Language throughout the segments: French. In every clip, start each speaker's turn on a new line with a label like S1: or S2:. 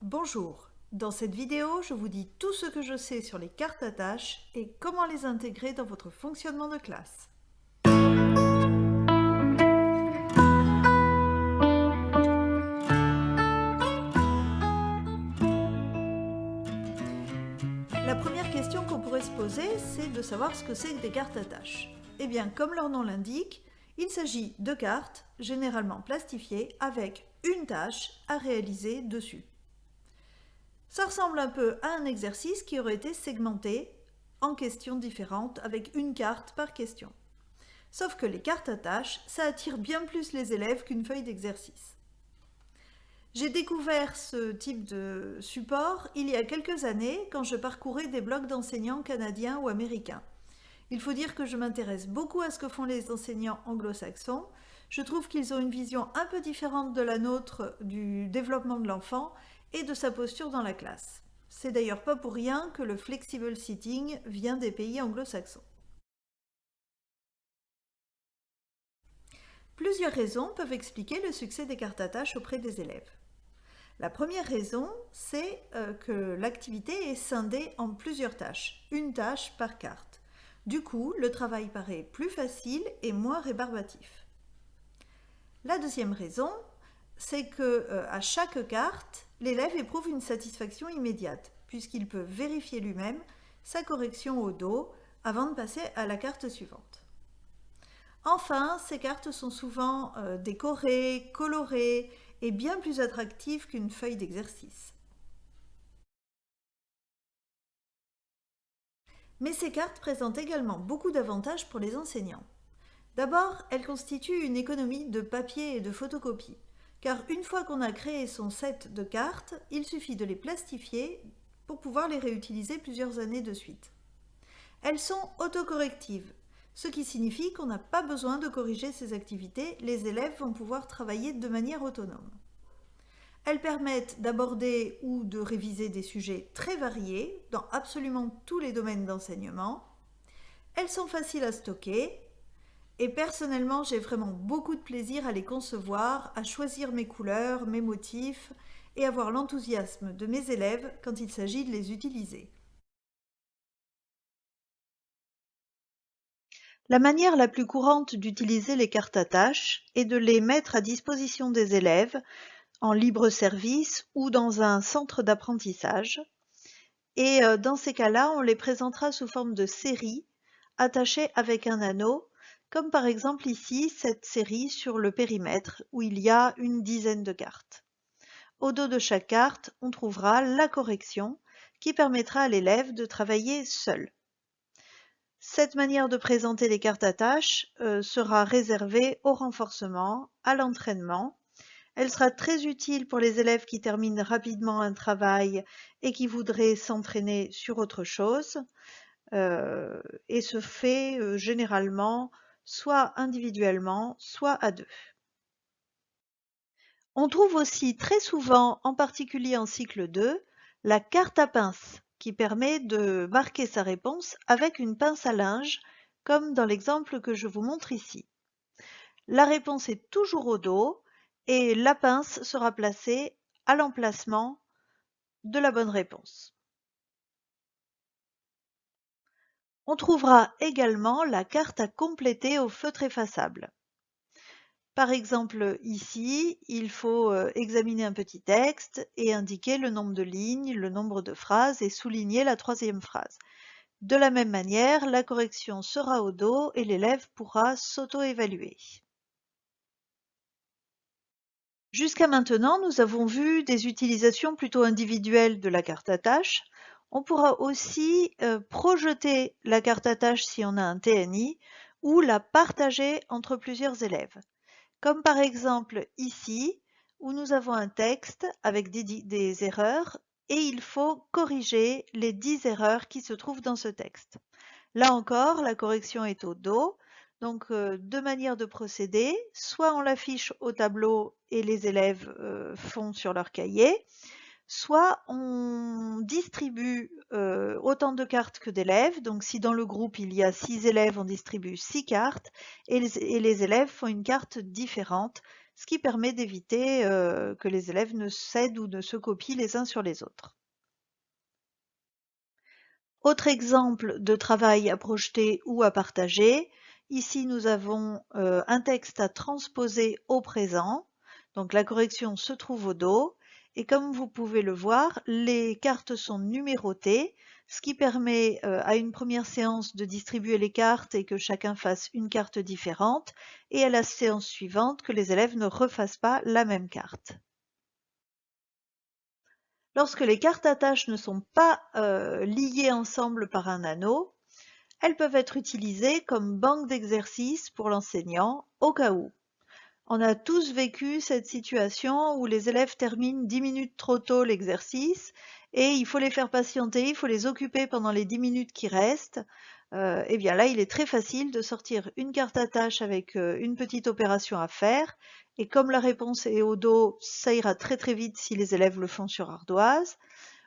S1: Bonjour, dans cette vidéo, je vous dis tout ce que je sais sur les cartes à tâches et comment les intégrer dans votre fonctionnement de classe. La première question qu'on pourrait se poser, c'est de savoir ce que c'est que des cartes à tâches. Eh bien, comme leur nom l'indique, il s'agit de cartes, généralement plastifiées, avec une tâche à réaliser dessus. Ça ressemble un peu à un exercice qui aurait été segmenté en questions différentes avec une carte par question. Sauf que les cartes à tâches, ça attire bien plus les élèves qu'une feuille d'exercice. J'ai découvert ce type de support il y a quelques années quand je parcourais des blogs d'enseignants canadiens ou américains. Il faut dire que je m'intéresse beaucoup à ce que font les enseignants anglo-saxons. Je trouve qu'ils ont une vision un peu différente de la nôtre du développement de l'enfant et de sa posture dans la classe. C'est d'ailleurs pas pour rien que le flexible sitting vient des pays anglo-saxons. Plusieurs raisons peuvent expliquer le succès des cartes à tâches auprès des élèves. La première raison, c'est que l'activité est scindée en plusieurs tâches, une tâche par carte. Du coup, le travail paraît plus facile et moins rébarbatif. La deuxième raison, c'est que à chaque carte, l'élève éprouve une satisfaction immédiate, puisqu'il peut vérifier lui-même sa correction au dos avant de passer à la carte suivante. Enfin, ces cartes sont souvent décorées, colorées et bien plus attractives qu'une feuille d'exercice. Mais ces cartes présentent également beaucoup d'avantages pour les enseignants. D'abord, elles constituent une économie de papier et de photocopie, car une fois qu'on a créé son set de cartes, il suffit de les plastifier pour pouvoir les réutiliser plusieurs années de suite. Elles sont autocorrectives, ce qui signifie qu'on n'a pas besoin de corriger ces activités, les élèves vont pouvoir travailler de manière autonome. Elles permettent d'aborder ou de réviser des sujets très variés dans absolument tous les domaines d'enseignement. Elles sont faciles à stocker et personnellement j'ai vraiment beaucoup de plaisir à les concevoir, à choisir mes couleurs, mes motifs et avoir l'enthousiasme de mes élèves quand il s'agit de les utiliser. La manière la plus courante d'utiliser les cartes à tâches est de les mettre à disposition des élèves en libre service ou dans un centre d'apprentissage. Et dans ces cas-là, on les présentera sous forme de séries attachées avec un anneau, comme par exemple ici cette série sur le périmètre où il y a une dizaine de cartes. Au dos de chaque carte, on trouvera la correction qui permettra à l'élève de travailler seul. Cette manière de présenter les cartes à tâches sera réservée au renforcement, à l'entraînement. Elle sera très utile pour les élèves qui terminent rapidement un travail et qui voudraient s'entraîner sur autre chose et se fait généralement soit individuellement, soit à deux. On trouve aussi très souvent, en particulier en cycle 2, la carte à pince qui permet de marquer sa réponse avec une pince à linge, comme dans l'exemple que je vous montre ici. La réponse est toujours au dos et la pince sera placée à l'emplacement de la bonne réponse. On trouvera également la carte à compléter au feutre effaçable. Par exemple, ici, il faut examiner un petit texte et indiquer le nombre de lignes, le nombre de phrases et souligner la troisième phrase. De la même manière, la correction sera au dos et l'élève pourra s'auto-évaluer. Jusqu'à maintenant, nous avons vu des utilisations plutôt individuelles de la carte à tâches. On pourra aussi projeter la carte à tâches si on a un TNI ou la partager entre plusieurs élèves. Comme par exemple ici, où nous avons un texte avec des erreurs et il faut corriger les 10 erreurs qui se trouvent dans ce texte. Là encore, la correction est au dos. Donc, deux manières de procéder. Soit on l'affiche au tableau et les élèves font sur leur cahier, soit on distribue autant de cartes que d'élèves. Donc, si dans le groupe il y a 6 élèves, on distribue 6 cartes et les élèves font une carte différente ce qui permet d'éviter que les élèves ne cèdent ou ne se copient les uns sur les autres. Autre exemple de travail à projeter ou à partager, ici nous avons un texte à transposer au présent, donc la correction se trouve au dos, et comme vous pouvez le voir, les cartes sont numérotées, ce qui permet à une première séance de distribuer les cartes et que chacun fasse une carte différente, et à la séance suivante que les élèves ne refassent pas la même carte. Lorsque les cartes à tâches ne sont pas liées ensemble par un anneau, elles peuvent être utilisées comme banque d'exercices pour l'enseignant au cas où. On a tous vécu cette situation où les élèves terminent 10 minutes trop tôt l'exercice et il faut les faire patienter, il faut les occuper pendant les 10 minutes qui restent. Et bien là, il est très facile de sortir une carte à tâche avec une petite opération à faire. Et comme la réponse est au dos, ça ira très très vite si les élèves le font sur ardoise.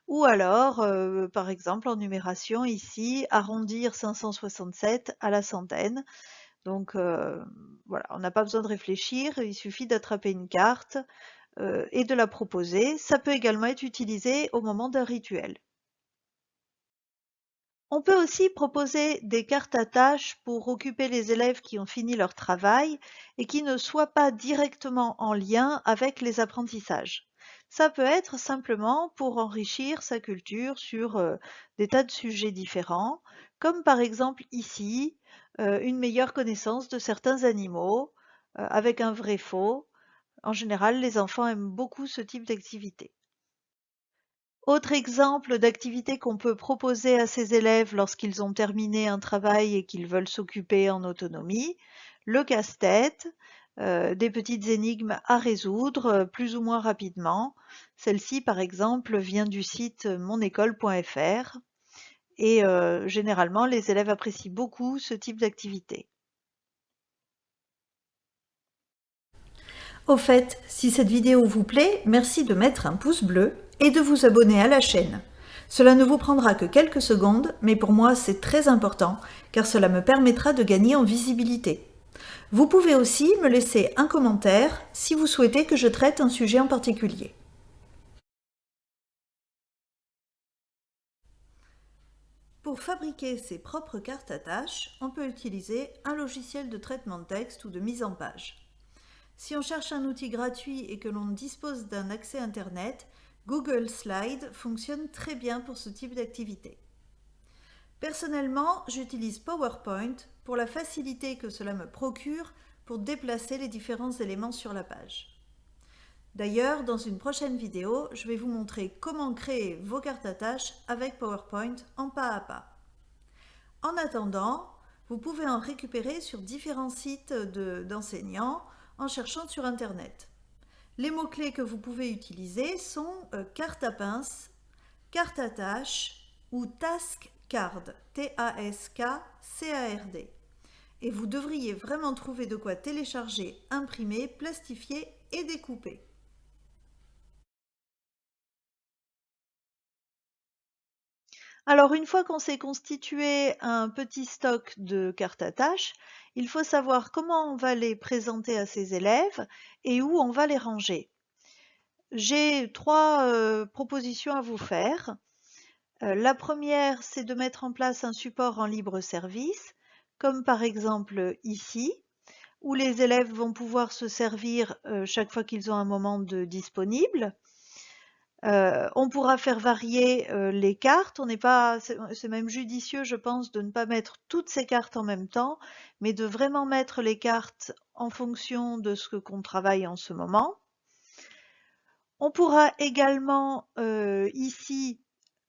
S1: Ou alors, par exemple, en numération, ici, arrondir 567 à la centaine. Donc voilà, on n'a pas besoin de réfléchir, il suffit d'attraper une carte et de la proposer. Ça peut également être utilisé au moment d'un rituel. On peut aussi proposer des cartes à tâches pour occuper les élèves qui ont fini leur travail et qui ne soient pas directement en lien avec les apprentissages. Ça peut être simplement pour enrichir sa culture sur des tas de sujets différents, comme par exemple ici, une meilleure connaissance de certains animaux avec un vrai-faux. En général, les enfants aiment beaucoup ce type d'activité. Autre exemple d'activité qu'on peut proposer à ces élèves lorsqu'ils ont terminé un travail et qu'ils veulent s'occuper en autonomie, le casse-tête, des petites énigmes à résoudre plus ou moins rapidement. Celle-ci, par exemple, vient du site monecole.fr et généralement, les élèves apprécient beaucoup ce type d'activité.
S2: Au fait, si cette vidéo vous plaît, merci de mettre un pouce bleu et de vous abonner à la chaîne. Cela ne vous prendra que quelques secondes, mais pour moi c'est très important car cela me permettra de gagner en visibilité. Vous pouvez aussi me laisser un commentaire si vous souhaitez que je traite un sujet en particulier. Pour fabriquer ses propres cartes à tâches, on peut utiliser un logiciel de traitement de texte ou de mise en page. Si on cherche un outil gratuit et que l'on dispose d'un accès Internet, Google Slide fonctionne très bien pour ce type d'activité. Personnellement, j'utilise PowerPoint pour la facilité que cela me procure pour déplacer les différents éléments sur la page. D'ailleurs, dans une prochaine vidéo, je vais vous montrer comment créer vos cartes à tâches avec PowerPoint en pas à pas. En attendant, vous pouvez en récupérer sur différents sites d'enseignants en cherchant sur Internet. Les mots-clés que vous pouvez utiliser sont carte à pince, carte à tâche ou task card, T-A-S-K-C-A-R-D. Et vous devriez vraiment trouver de quoi télécharger, imprimer, plastifier et découper.
S1: Alors, une fois qu'on s'est constitué un petit stock de cartes à tâches, il faut savoir comment on va les présenter à ses élèves et où on va les ranger. J'ai trois propositions à vous faire. La première, c'est de mettre en place un support en libre service, comme par exemple ici, où les élèves vont pouvoir se servir chaque fois qu'ils ont un moment de disponible. On pourra faire varier les cartes. C'est même judicieux, je pense, de ne pas mettre toutes ces cartes en même temps, mais de vraiment mettre les cartes en fonction de ce qu'on travaille en ce moment. On pourra également ici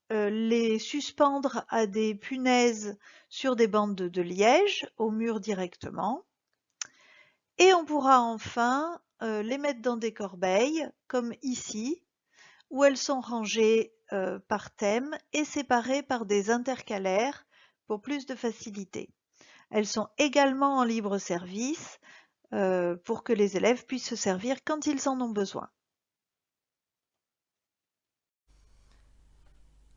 S1: les suspendre à des punaises sur des bandes de liège au mur directement. Et on pourra enfin les mettre dans des corbeilles, comme ici, où elles sont rangées par thème et séparées par des intercalaires pour plus de facilité. Elles sont également en libre service pour que les élèves puissent se servir quand ils en ont besoin.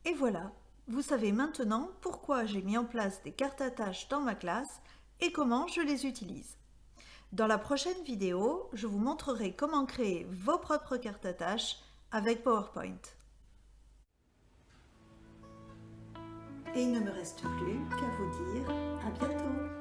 S2: Et voilà, vous savez maintenant pourquoi j'ai mis en place des cartes à tâches dans ma classe et comment je les utilise. Dans la prochaine vidéo, je vous montrerai comment créer vos propres cartes à tâches avec PowerPoint. Et il ne me reste plus qu'à vous dire à bientôt.